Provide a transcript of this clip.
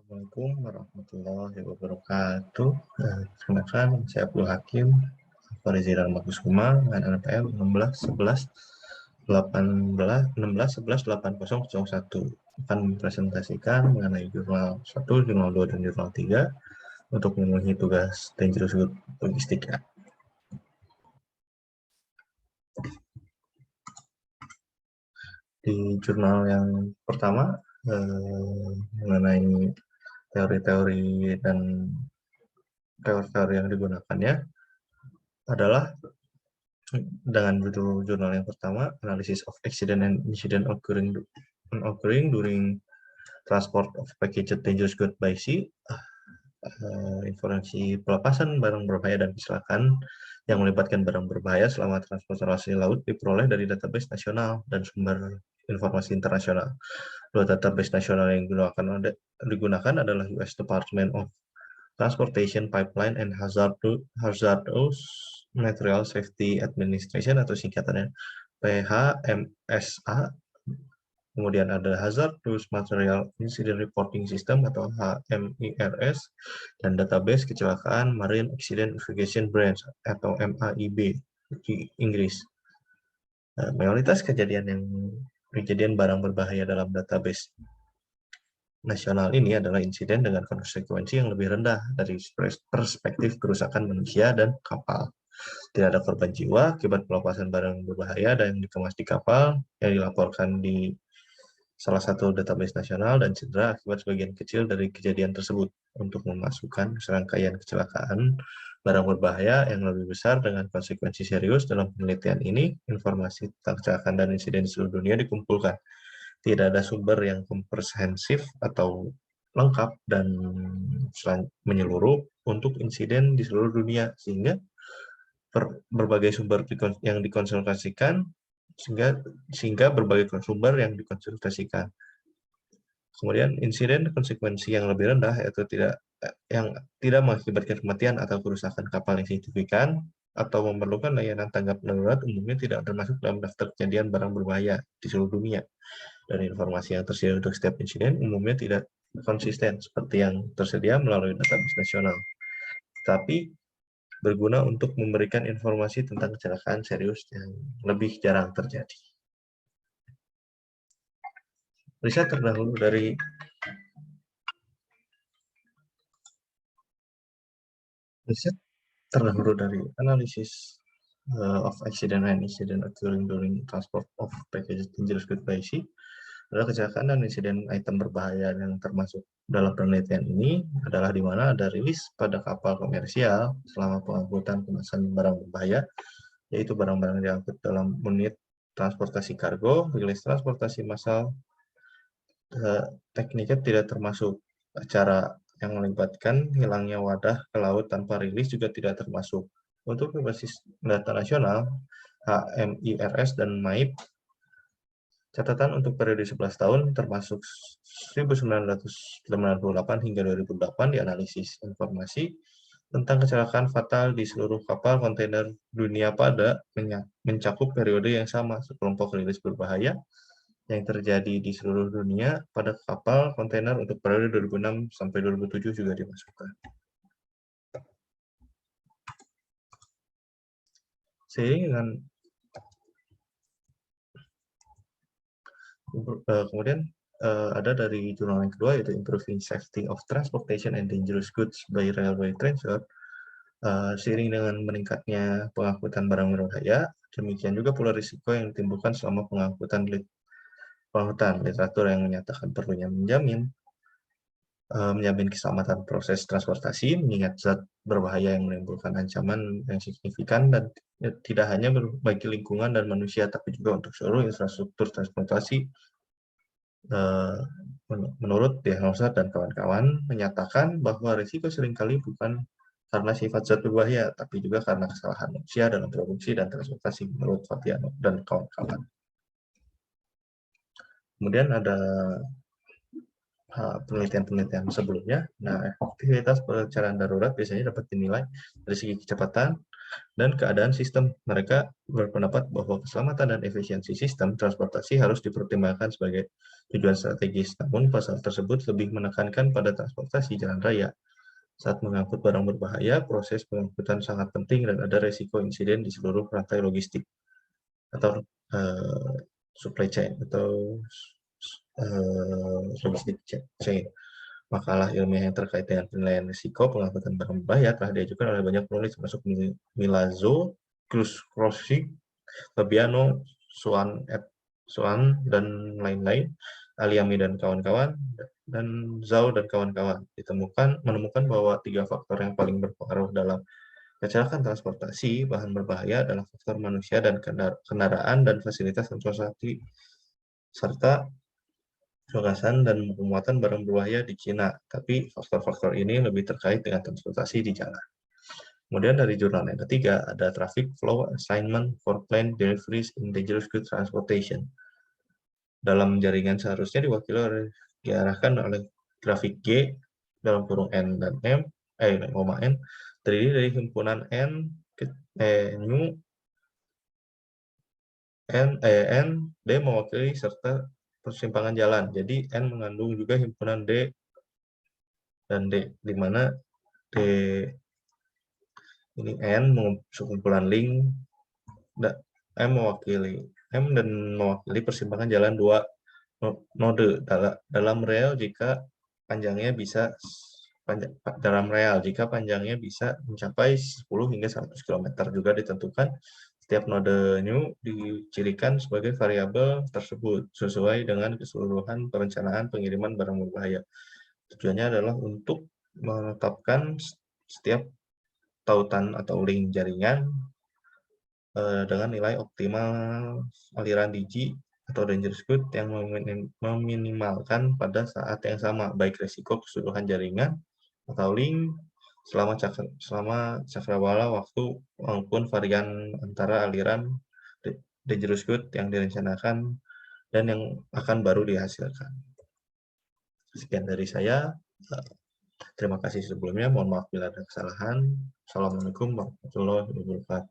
Assalamualaikum warahmatullahi wabarakatuh. Perkenalkan, saya Abdul Hakim, perizinan Makusuma dengan NPM 16 11 801 akan mempresentasikan mengenai jurnal 1, jurnal 2, dan jurnal 3 untuk memenuhi tugas Dangerous Good Logistika. Di jurnal yang pertama mengenai teori-teori dan teori-teori yang digunakannya adalah dengan judul jurnal yang pertama, Analysis of Accident and Incident occurring during Transport of Packaged Dangerous Goods by Sea. Informasi pelepasan barang berbahaya dan kecelakaan yang melibatkan barang berbahaya selama transportasi laut diperoleh dari database nasional dan sumber informasi internasional. Dua database nasional yang digunakan adalah US Department of Transportation Pipeline and Hazardous Material Safety Administration atau singkatannya PHMSA. Kemudian ada Hazardous Material Incident Reporting System atau HMIRS dan database kecelakaan Marine Accident Investigation Branch atau MAIB di Inggris. Mayoritas kejadian barang berbahaya dalam database nasional ini adalah insiden dengan konsekuensi yang lebih rendah dari perspektif kerusakan manusia dan kapal. Tidak ada korban jiwa akibat pelepasan barang berbahaya dan yang dikemas di kapal yang dilaporkan di salah satu database nasional dan cedera akibat sebagian kecil dari kejadian tersebut. Untuk memasukkan serangkaian kecelakaan barang berbahaya yang lebih besar dengan konsekuensi serius dalam penelitian ini, informasi tentang kecelakaan dan insiden di seluruh dunia dikumpulkan. Tidak ada sumber yang komprehensif atau lengkap dan menyeluruh untuk insiden di seluruh dunia, sehingga berbagai sumber yang dikonsultasikan sehingga berbagai sumber yang dikonsultasikan. Kemudian insiden konsekuensi yang lebih rendah yaitu yang tidak mengakibatkan kematian atau kerusakan kapal yang signifikan atau memerlukan layanan tanggap darurat umumnya tidak termasuk dalam daftar kejadian barang berbahaya di seluruh dunia. Dan informasi yang tersedia untuk setiap insiden umumnya tidak konsisten seperti yang tersedia melalui database nasional, tapi berguna untuk memberikan informasi tentang kecelakaan serius yang lebih jarang terjadi. Riset terdahulu dari Analysis of Accident and Incident Occurring During Transport of Packaged Dangerous Goods by Sea adalah kecelakaan dan insiden item berbahaya yang termasuk dalam penelitian ini adalah di mana ada rilis pada kapal komersial selama pengangkutan kemasan barang berbahaya, yaitu barang-barang yang diangkut dalam unit transportasi kargo, rilis transportasi massal. Tekniknya tidak termasuk. Cara yang melibatkan hilangnya wadah ke laut tanpa rilis juga tidak termasuk. Untuk berbasis data nasional, HMIRS dan MAIB, catatan untuk periode 11 tahun termasuk 1998 hingga 2008 dianalisis informasi tentang kecelakaan fatal di seluruh kapal kontainer dunia pada mencakup periode yang sama. Sekelompok rilis berbahaya yang terjadi di seluruh dunia pada kapal kontainer untuk periode 2006 sampai 2007 juga dimasukkan. Seiring dengan kemudian ada dari jurnal yang kedua, yaitu Improving Safety of Transportation and Dangerous Goods by Railway Transport. Seiring dengan meningkatnya pengangkutan barang berbahaya, demikian juga pula risiko yang ditimbulkan selama pengangkutan. Literatur yang menyatakan perlunya menjamin keselamatan proses transportasi, mengingat zat berbahaya yang menimbulkan ancaman yang signifikan dan tidak hanya bagi lingkungan dan manusia, tapi juga untuk seluruh infrastruktur transportasi. Menurut Diagnosa dan kawan-kawan menyatakan bahwa risiko seringkali bukan karena sifat zat berbahaya, tapi juga karena kesalahan manusia dalam produksi dan transportasi, menurut Fatiano dan kawan-kawan. Kemudian ada penelitian-penelitian sebelumnya. Nah, aktivitas perencanaan darurat biasanya dapat dinilai dari segi kecepatan, dan keadaan sistem. Mereka berpendapat bahwa keselamatan dan efisiensi sistem transportasi harus dipertimbangkan sebagai tujuan strategis. Namun, pasal tersebut lebih menekankan pada transportasi jalan raya. Saat mengangkut barang berbahaya, proses pengangkutan sangat penting dan ada resiko insiden di seluruh rantai logistik atau supply chain atau logistik chain. Makalah ilmiah yang terkait dengan penilaian risiko pengangkutan barang berbahaya telah diajukan oleh banyak penulis, termasuk Milazzo, Crossi, Fabiano, Swan, dan lain-lain, Aliami dan kawan-kawan, dan Zhao dan kawan-kawan menemukan bahwa 3 faktor yang paling berpengaruh dalam kecelakaan transportasi bahan berbahaya adalah faktor manusia dan kendaraan dan fasilitas transportasi, serta pengasan dan pemuatan barang berbahaya di Cina. Tapi faktor-faktor ini lebih terkait dengan transportasi di jalan. Kemudian dari jurnal yang ketiga, ada Traffic Flow Assignment for Planned Deliveries in Dangerous Goods Transportation. Dalam jaringan seharusnya diarahkan oleh grafik G dalam kurung N dan M, N, terdiri dari himpunan N, New, N, D mewakili serta persimpangan jalan. Jadi N mengandung juga himpunan D dan D, di mana D ini N kumpulan link, M dan mewakili persimpangan jalan 2 node dalam rel jika panjangnya bisa mencapai 10 hingga 100 km. Juga ditentukan setiap node new dicirikan sebagai variabel tersebut sesuai dengan keseluruhan perencanaan pengiriman barang berbahaya. Tujuannya adalah untuk menetapkan setiap tautan atau link jaringan dengan nilai optimal aliran digi atau dangerous good yang meminimalkan pada saat yang sama, baik risiko keseluruhan jaringan atau link selama cakrawala waktu maupun varian antara aliran dangerous good yang direncanakan dan yang akan baru dihasilkan. Sekian dari saya. Terima kasih sebelumnya. Mohon maaf bila ada kesalahan. Assalamualaikum warahmatullahi wabarakatuh.